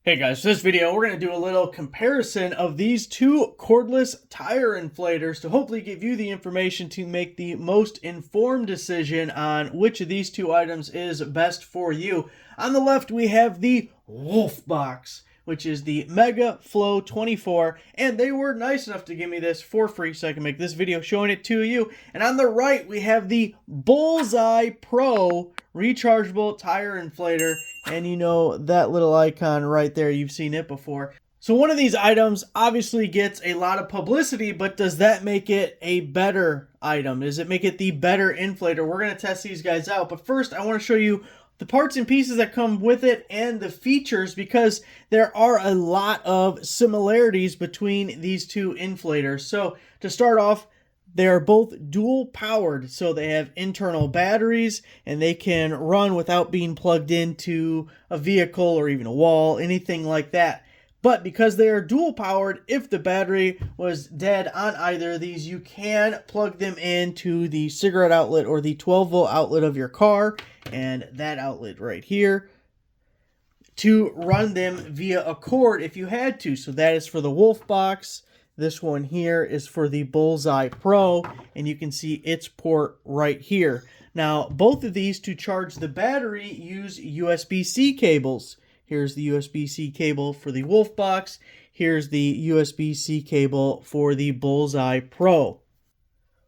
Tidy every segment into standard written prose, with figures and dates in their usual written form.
Hey guys, for this video we're going to do a little comparison of these two cordless tire inflators to hopefully give you the information to make the most informed decision on which of these two items is best for you. On the left we have the WolfBox, which is the Mega Flow 24, and they were nice enough to give me this for free so I can make this video showing it to you. And on the right we have the BullsEye Pro rechargeable tire inflator, and you know that little icon right there, you've seen it before. So one of these items obviously gets a lot of publicity, but does that make it a better item? Does it make it the better inflator? We're going to test these guys out, but first I want to show you the parts and pieces that come with it and the features, because there are a lot of similarities between these two inflators. So to start off, they are both dual powered, so they have internal batteries and they can run without being plugged into a vehicle or even a wall, anything like that. But because they are dual powered, if the battery was dead on either of these, you can plug them into the cigarette outlet or the 12-volt outlet of your car, and that outlet right here, to run them via a cord if you had to. So that is for the WolfBox. This one here is for the BullsEye Pro, and you can see its port right here. Now, both of these, to charge the battery, use USB-C cables. Here's the USB-C cable for the WolfBox. Here's the USB-C cable for the BullsEye Pro.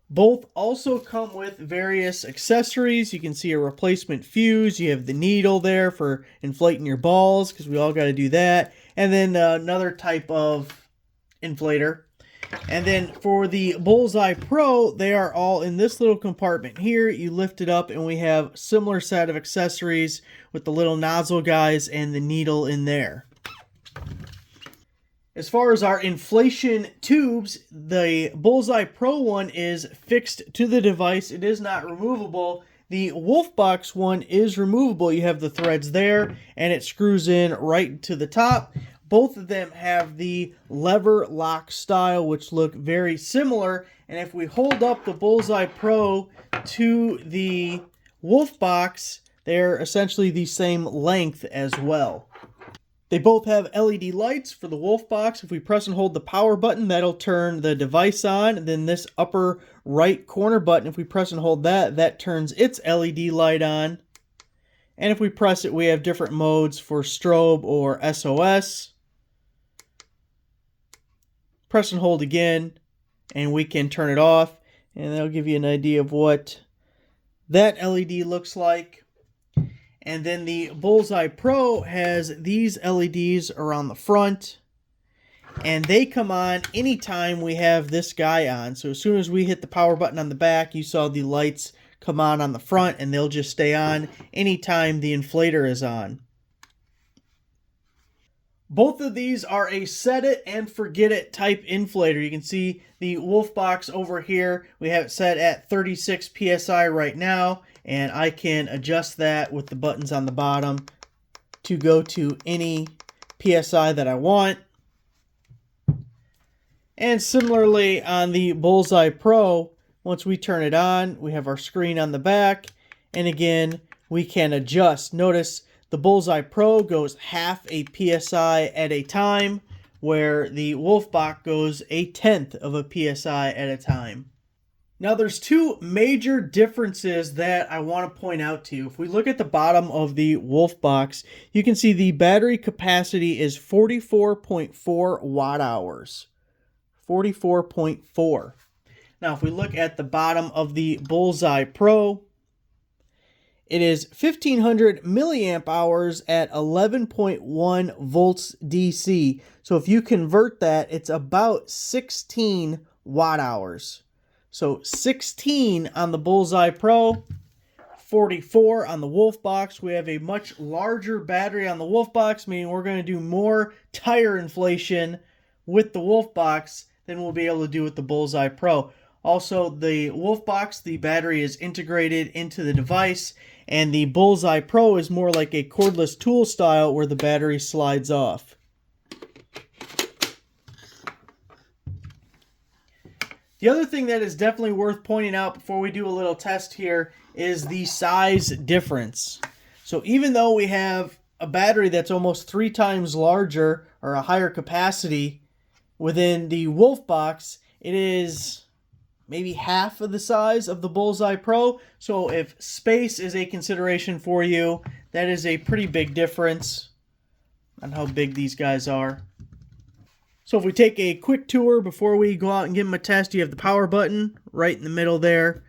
Both also come with various accessories. You can see a replacement fuse. You have the needle there for inflating your balls, because we all got to do that. And then another type of inflator. And then for the BullsEye Pro, they are all in this little compartment here. You lift it up and we have similar set of accessories with the little nozzle guys and the needle in there. As far as our inflation tubes, the BullsEye Pro one is fixed to the device. It is not removable. The WolfBox one is removable. You have the threads there and it screws in right to the top. Both of them have the lever lock style, which look very similar. And if we hold up the BullsEye Pro to the WolfBox, they're essentially the same length as well. They both have LED lights. For the WolfBox, if we press and hold the power button, that'll turn the device on. And then this upper right corner button, if we press and hold that, that turns its LED light on. And if we press it, we have different modes for strobe or SOS. Press and hold again, and we can turn it off, and that'll give you an idea of what that LED looks like. And then the BullsEye Pro has these LEDs around the front, and they come on anytime we have this guy on. So as soon as we hit the power button on the back, you saw the lights come on the front, and they'll just stay on anytime the inflator is on. Both of these are a set it and forget it type inflator. You can see the WolfBox over here. We have it set at 36 PSI right now, and I can adjust that with the buttons on the bottom to go to any PSI that I want. And similarly on the BullsEye Pro, once we turn it on, we have our screen on the back, and again, we can adjust. Notice the BullsEye Pro goes half a PSI at a time, where the WolfBox goes 1/10 of a PSI at a time. Now there's two major differences that I want to point out to you. If we look at the bottom of the WolfBox, you can see the battery capacity is 44.4 watt hours. 44.4. Now if we look at the bottom of the BullsEye Pro, it is 1500 milliamp hours at 11.1 volts DC. So if you convert that, it's about 16 watt hours. So 16 on the BullsEye Pro, 44 on the WolfBox. We have a much larger battery on the WolfBox, meaning we're going to do more tire inflation with the WolfBox than we'll be able to do with the BullsEye Pro. Also, the WolfBox, the battery is integrated into the device, and the BullsEye Pro is more like a cordless tool style where the battery slides off. The other thing that is definitely worth pointing out before we do a little test here is the size difference. So even though we have a battery that's almost 3 times larger or a higher capacity within the WolfBox. It is maybe half of the size of the BullsEye Pro. So if space is a consideration for you, that is a pretty big difference on how big these guys are. So if we take a quick tour before we go out and give them a test, you have the power button right in the middle there.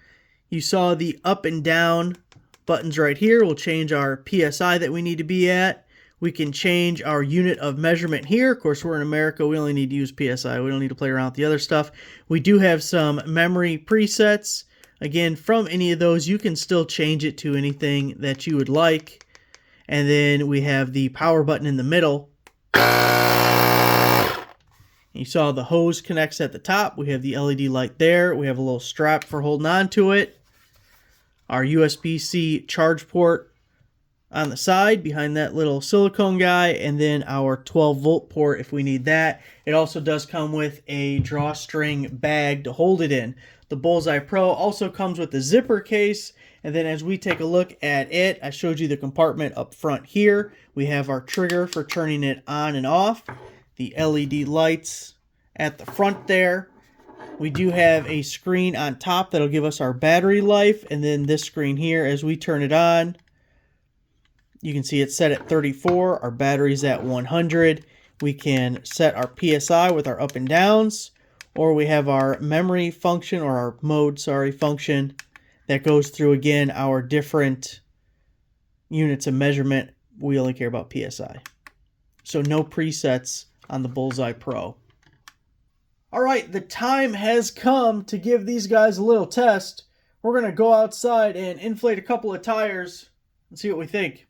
You saw the up and down buttons right here. We'll change our PSI that we need to be at. We can change our unit of measurement here. Of course, we're in America. We only need to use PSI. We don't need to play around with the other stuff. We do have some memory presets. Again, from any of those, you can still change it to anything that you would like. And then we have the power button in the middle. You saw the hose connects at the top. We have the LED light there. We have a little strap for holding on to it. Our USB-C charge port on the side behind that little silicone guy, and then our 12-volt port if we need that. It also does come with a drawstring bag to hold it in. The BullsEye Pro also comes with a zipper case, and then as we take a look at it, I showed you the compartment up front here. We have our trigger for turning it on and off, the LED lights at the front there. We do have a screen on top that'll give us our battery life, and then this screen here, as we turn it on, you can see it's set at 34. Our battery's at 100. We can set our PSI with our up and downs, or we have our memory function, or our mode, function that goes through, again, our different units of measurement. We only care about PSI. So no presets on the BullsEye Pro. All right, the time has come to give these guys a little test. We're going to go outside and inflate a couple of tires and see what we think.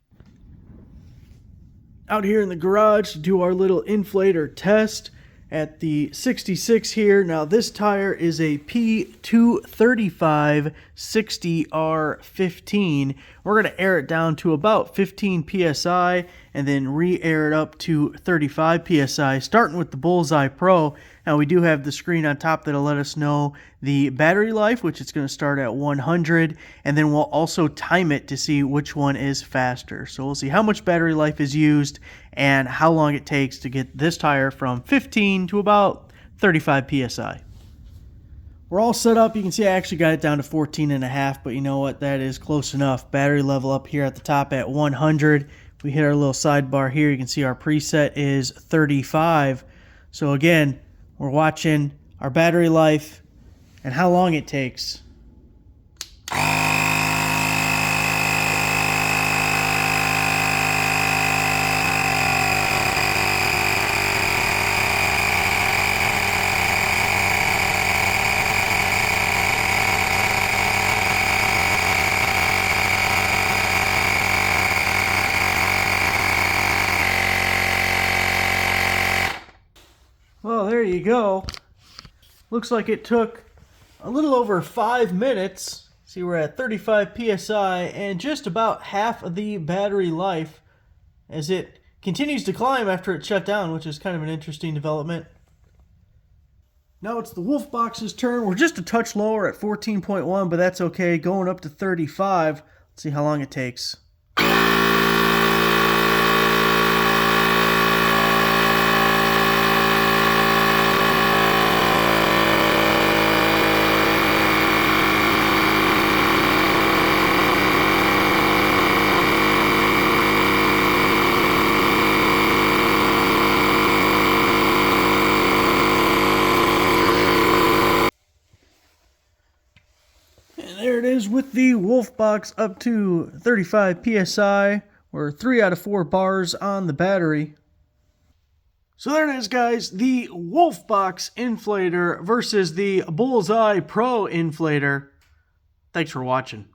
Out here in the garage to do our little inflator test at the 66 here. Now this tire is a P235 60R15. We're going to air it down to about 15 PSI and then re-air it up to 35 PSI, starting with the BullsEye Pro. Now we do have the screen on top that'll let us know the battery life, which it's going to start at 100, and then we'll also time it to see which one is faster. So we'll see how much battery life is used and how long it takes to get this tire from 15 to about 35 PSI. We're all set up. You can see I actually got it down to 14.5, but you know what? That is close enough. Battery level up here at the top at 100. We hit our little sidebar here. You can see our preset is 35. So again, we're watching our battery life and how long it takes. Well, there you go. Looks like it took a little over 5 minutes. See, we're at 35 PSI and just about half of the battery life as it continues to climb after it shut down, which is kind of an interesting development. Now it's the WolfBox's turn. We're just a touch lower at 14.1, but that's okay. Going up to 35. Let's see how long it takes. There it is with the WolfBox up to 35 PSI, or 3 out of 4 bars on the battery. So there it is, guys, the WolfBox inflator versus the BullsEye Pro inflator. Thanks for watching.